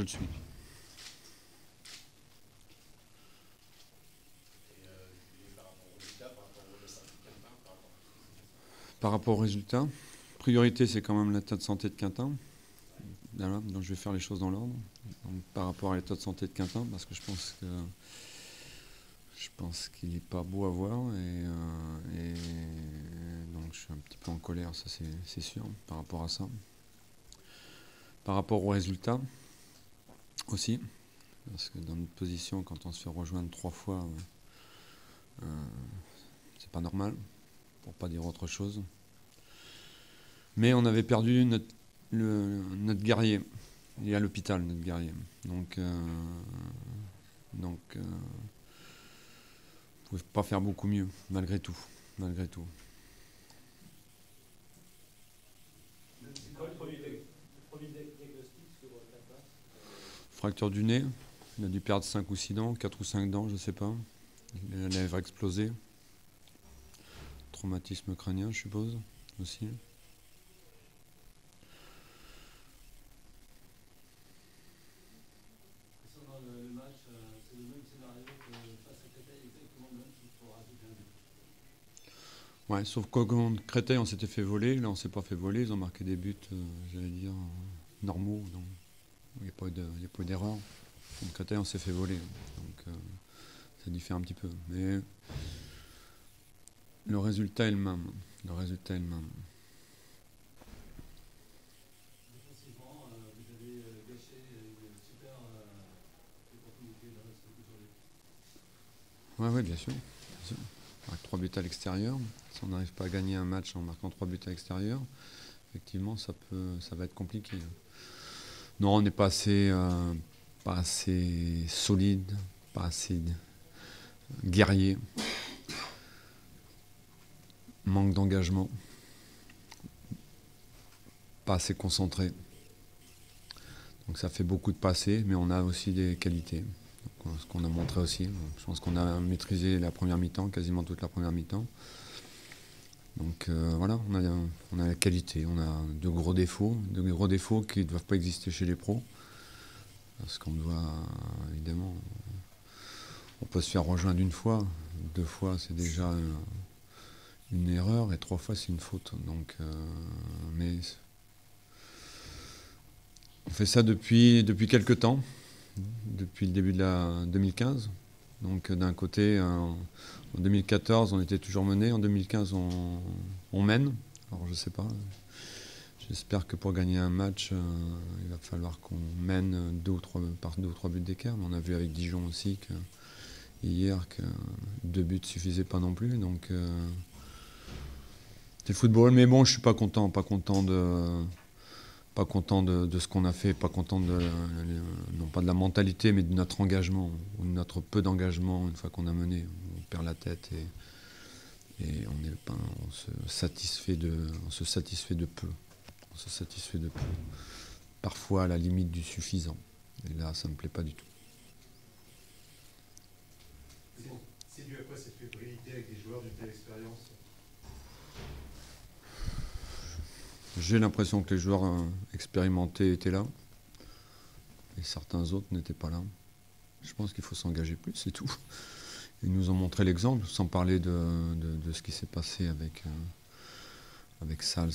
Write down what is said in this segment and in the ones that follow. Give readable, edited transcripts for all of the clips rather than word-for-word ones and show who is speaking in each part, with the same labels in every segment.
Speaker 1: de suite. Par rapport au résultat, priorité c'est quand même l'état de santé de Quintin. Voilà, donc je vais faire les choses dans l'ordre. Par rapport à l'état de santé de Quintin, parce que je pense qu'il n'est pas beau à voir et donc je suis un petit peu en colère, ça c'est sûr, par rapport à ça. Par rapport au résultat aussi, parce que dans notre position, quand on se fait rejoindre 3 fois, c'est pas normal, pour pas dire autre chose. Mais on avait perdu notre guerrier. Il est à l'hôpital, notre guerrier. Donc on ne pouvait pas faire beaucoup mieux, malgré tout. Malgré tout. Fracture du nez. Il a dû perdre 5 ou 6 dents, 4 ou 5 dents, je ne sais pas. La lèvre explosée. Traumatisme crânien, je suppose, aussi.
Speaker 2: Le match, c'est le même scénario que face à Créteil, exactement le même, il faut rajouter un but.
Speaker 1: Ouais, sauf qu'au contre Créteil, on s'était fait voler. Là, on s'est pas fait voler. Ils ont marqué des buts, j'allais dire, normaux. Donc, il n'y a pas eu d'erreur. Contre Créteil, on s'est fait voler. Donc, ça diffère un petit peu. Mais le résultat est le même. Le résultat est le même.
Speaker 2: Défensivement, vous avez gâché une super opportunité de reste aujourd'hui.
Speaker 1: Oui, bien sûr. Avec 3 buts à l'extérieur. Si on n'arrive pas à gagner un match en marquant 3 buts à l'extérieur, effectivement, ça va être compliqué. Non, on n'est pas assez solide, pas assez guerrier. Manque d'engagement. Pas assez concentré. Donc ça fait beaucoup de passés, mais on a aussi des qualités. Donc, ce qu'on a montré aussi. Je pense qu'on a maîtrisé la première mi-temps, quasiment toute la première mi-temps. Donc voilà, on a la qualité, on a de gros défauts qui ne doivent pas exister chez les pros. Parce qu'on doit, évidemment, on peut se faire rejoindre 1 fois, 2 fois c'est déjà une erreur et 3 fois c'est une faute. Donc, mais on fait ça depuis quelques temps, depuis le début de la 2015. Donc d'un côté, en 2014, on était toujours mené. En 2015, on mène. Alors je sais pas. J'espère que pour gagner un match, il va falloir qu'on mène par 2 ou 3 buts d'écart. Mais on a vu avec Dijon aussi hier que 2 buts ne suffisaient pas non plus. Donc c'est le football. Mais bon, je suis pas content de ce qu'on a fait, pas content non pas de la mentalité, mais de notre engagement, ou de notre peu d'engagement. Une fois qu'on a mené, on perd la tête et on se satisfait de peu. On se satisfait de peu. Parfois à la limite du suffisant. Et là, ça me plaît pas du tout.
Speaker 3: C'est dû à quoi cette fébrilité avec des joueurs d'une telle expérience ?
Speaker 1: J'ai l'impression que les joueurs expérimentés étaient là, et certains autres n'étaet pas là. Je pense qu'il faut s'engager plus, c'est tout. Ils nous ont montré l'exemple, sans parler de ce qui s'est passé avec Sals.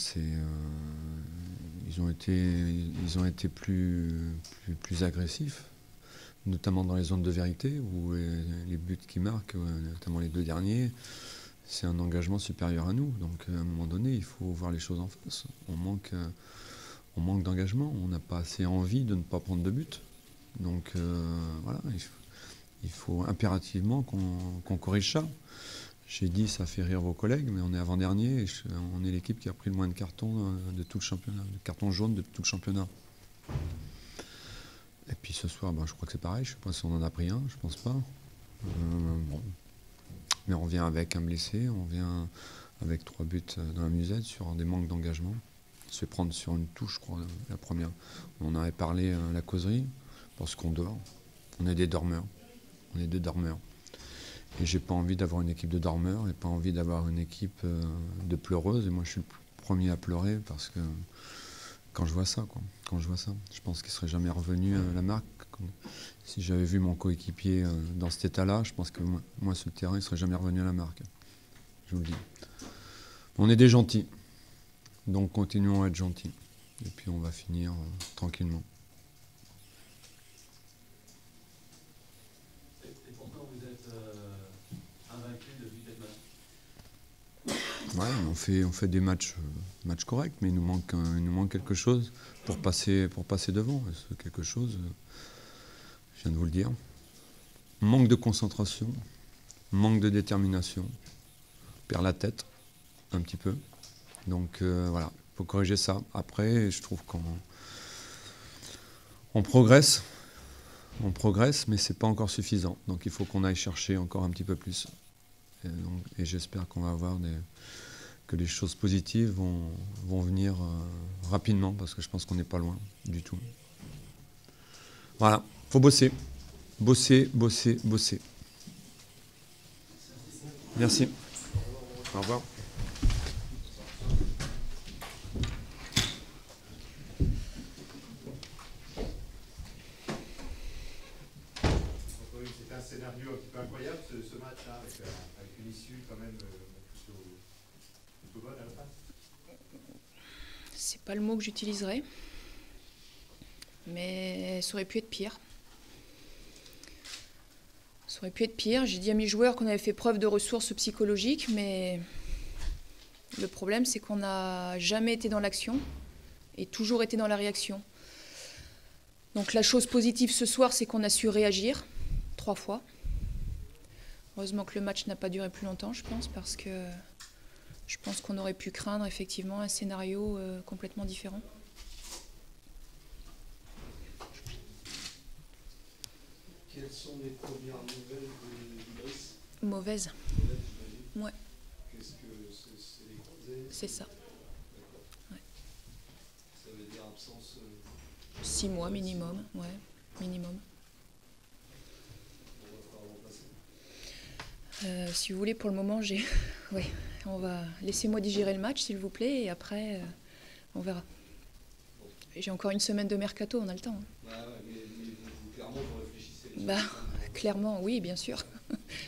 Speaker 1: Ils ont été plus agressifs, notamment dans les zones de vérité, où les buts qui marquent, notamment les 2 derniers, c'est un engagement supérieur à nous. Donc à un moment donné, il faut voir les choses en face. On manque d'engagement, on n'a pas assez envie de ne pas prendre de but. Donc voilà, il faut impérativement qu'on corrige ça. J'ai dit, ça fait rire vos collègues, mais on est avant-dernier et on est l'équipe qui a pris le moins de cartons de tout le championnat, de cartons jaunes de tout le championnat. Et puis ce soir, je crois que c'est pareil, je ne sais pas si on en a pris un, je pense pas. Bon. Mais on vient avec un blessé, on vient avec 3 buts dans la musette sur des manques d'engagement. On se fait prendre sur une touche, je crois, la première. On en avait parlé à la causerie, parce qu'on dort. On est des dormeurs. Et j'ai pas envie d'avoir une équipe de dormeurs, et pas envie d'avoir une équipe de pleureuses. Et moi, je suis le premier à pleurer parce que quand je vois ça, quoi. Quand je vois ça, je pense qu'il ne serait jamais revenu à la marque. Si j'avais vu mon coéquipier dans cet état-là, je pense que moi, sur le terrain, il ne serait jamais revenu à la marque. Je vous le dis. On est des gentils, donc continuons à être gentils. Et puis on va finir tranquillement.
Speaker 2: Et pourtant, vous êtes invaincu depuis 4 matchs.
Speaker 1: Ouais, on fait des matchs corrects, mais il nous manque quelque chose pour passer devant. Et ce quelque chose, je viens de vous le dire. Manque de concentration, manque de détermination, on perd la tête un petit peu. Donc voilà, il faut corriger ça. Après, je trouve qu'on progresse, mais c'est pas encore suffisant. Donc il faut qu'on aille chercher encore un petit peu plus. Et j'espère qu'on va avoir que les choses positives vont venir rapidement, parce que je pense qu'on n'est pas loin du tout. Voilà, il faut bosser. Bosser, bosser, bosser. Merci. Au revoir.
Speaker 3: C'était un scénario un petit peu incroyable, ce match-là, avec une issue quand même plutôt bonne à la fin.
Speaker 4: C'est pas le mot que j'utiliserais, mais ça aurait pu être pire. Ça aurait pu être pire. J'ai dit à mes joueurs qu'on avait fait preuve de ressources psychologiques, mais le problème, c'est qu'on n'a jamais été dans l'action et toujours été dans la réaction. Donc la chose positive ce soir, c'est qu'on a su réagir 3 fois. Heureusement que le match n'a pas duré plus longtemps, je pense, parce que je pense qu'on aurait pu craindre effectivement un scénario complètement différent.
Speaker 2: Quelles sont les premières nouvelles de Brice?
Speaker 4: Mauvaise. Ouais.
Speaker 2: Qu'est-ce que c'est les croisés?
Speaker 4: C'est ça.
Speaker 2: D'accord.
Speaker 4: Ouais.
Speaker 2: Ça veut dire absence
Speaker 4: 6 mois minimum, ouais, minimum.
Speaker 2: on va falloir remplacer.
Speaker 4: Si vous voulez, pour le moment, ouais, laissez-moi digérer le match, s'il vous plaît, et après, on verra. J'ai encore une semaine de mercato, on a le temps.
Speaker 2: Ouais, mais clairement, vous réfléchissez.
Speaker 4: Bah, clairement, oui, bien sûr.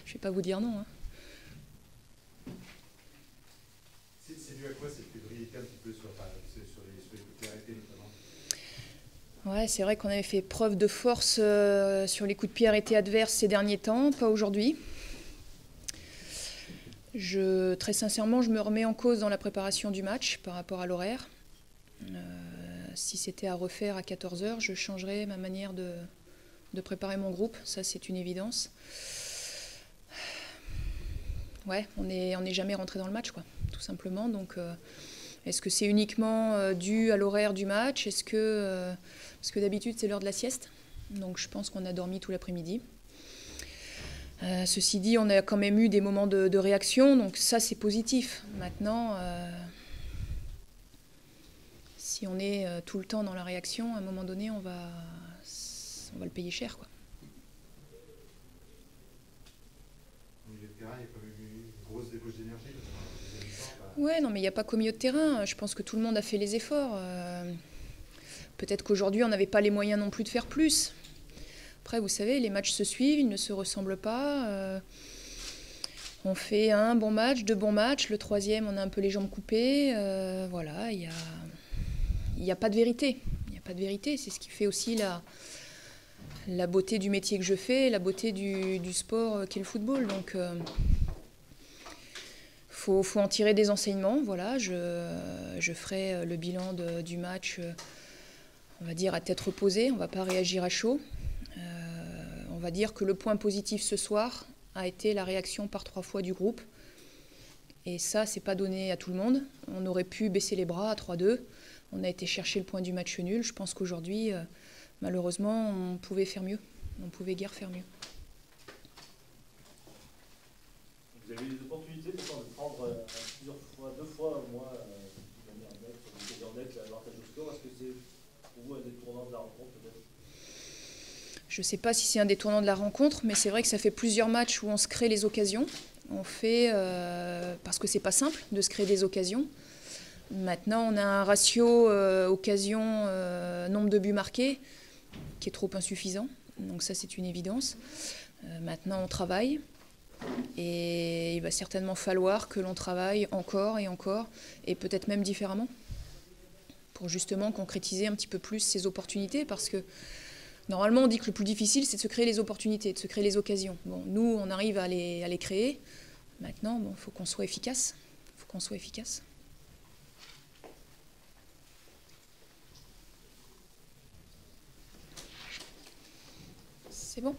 Speaker 4: Je vais pas vous dire non. Hein.
Speaker 3: C'est dû à quoi cette fébrilité un petit peu sur les coups de pied arrêtés notamment?
Speaker 4: Ouais, c'est vrai qu'on avait fait preuve de force sur les coups de pied arrêtés adverses ces derniers temps, pas aujourd'hui. Très sincèrement, je me remets en cause dans la préparation du match par rapport à l'horaire. Si c'était à refaire à 14 h, je changerais ma manière de préparer mon groupe, ça c'est une évidence. Ouais, on n'est jamais rentré dans le match, quoi, tout simplement. Donc, est-ce que c'est uniquement dû à l'horaire du match? Parce que d'habitude c'est l'heure de la sieste, donc je pense qu'on a dormi tout l'après-midi. Ceci dit, on a quand même eu des moments de réaction, donc ça c'est positif. Maintenant, si on est tout le temps dans la réaction, à un moment donné, on va le payer cher, quoi.
Speaker 3: Au milieu de terrain, il y a quand même eu une grosse débauche d'énergie.
Speaker 4: Ouais, non, mais il n'y a pas qu'au milieu de terrain. Je pense que tout le monde a fait les efforts. Peut-être qu'aujourd'hui, on n'avait pas les moyens non plus de faire plus. Après, vous savez, les matchs se suivent, ils ne se ressemblent pas. On fait un bon match, 2 bons matchs. Le 3e, on a un peu les jambes coupées. Voilà, il n'y a pas de vérité. Il n'y a pas de vérité. C'est ce qui fait aussi la beauté du métier que je fais, la beauté du sport qu'est le football. Donc, faut en tirer des enseignements. Voilà, je ferai le bilan du match, on va dire, à tête reposée. On ne va pas réagir à chaud. On va dire que le point positif ce soir a été la réaction par 3 fois du groupe. Et ça, c'est pas donné à tout le monde. On aurait pu baisser les bras à 3-2. On a été chercher le point du match nul. Je pense qu'aujourd'hui, malheureusement, on pouvait faire mieux. On pouvait guère faire mieux.
Speaker 5: Vous avez eu des opportunités de prendre 2 fois au moins l'avantage au score. Est-ce que c'est pour vous un détournant de la rencontre peut-être?
Speaker 4: Je ne sais pas si c'est un détournant de la rencontre, mais c'est vrai que ça fait plusieurs matchs où on se crée les occasions. On fait, parce que c'est pas simple de se créer des occasions. Maintenant, on a un ratio occasion nombre de buts marqués qui est trop insuffisant. Donc ça, c'est une évidence. Maintenant, on travaille. Et il va certainement falloir que l'on travaille encore et peut-être même différemment, pour justement concrétiser un petit peu plus ces opportunités, parce que normalement on dit que le plus difficile c'est de se créer les opportunités, de se créer les occasions. Bon, nous on arrive à les créer, maintenant il faut qu'on soit efficace. C'est bon ?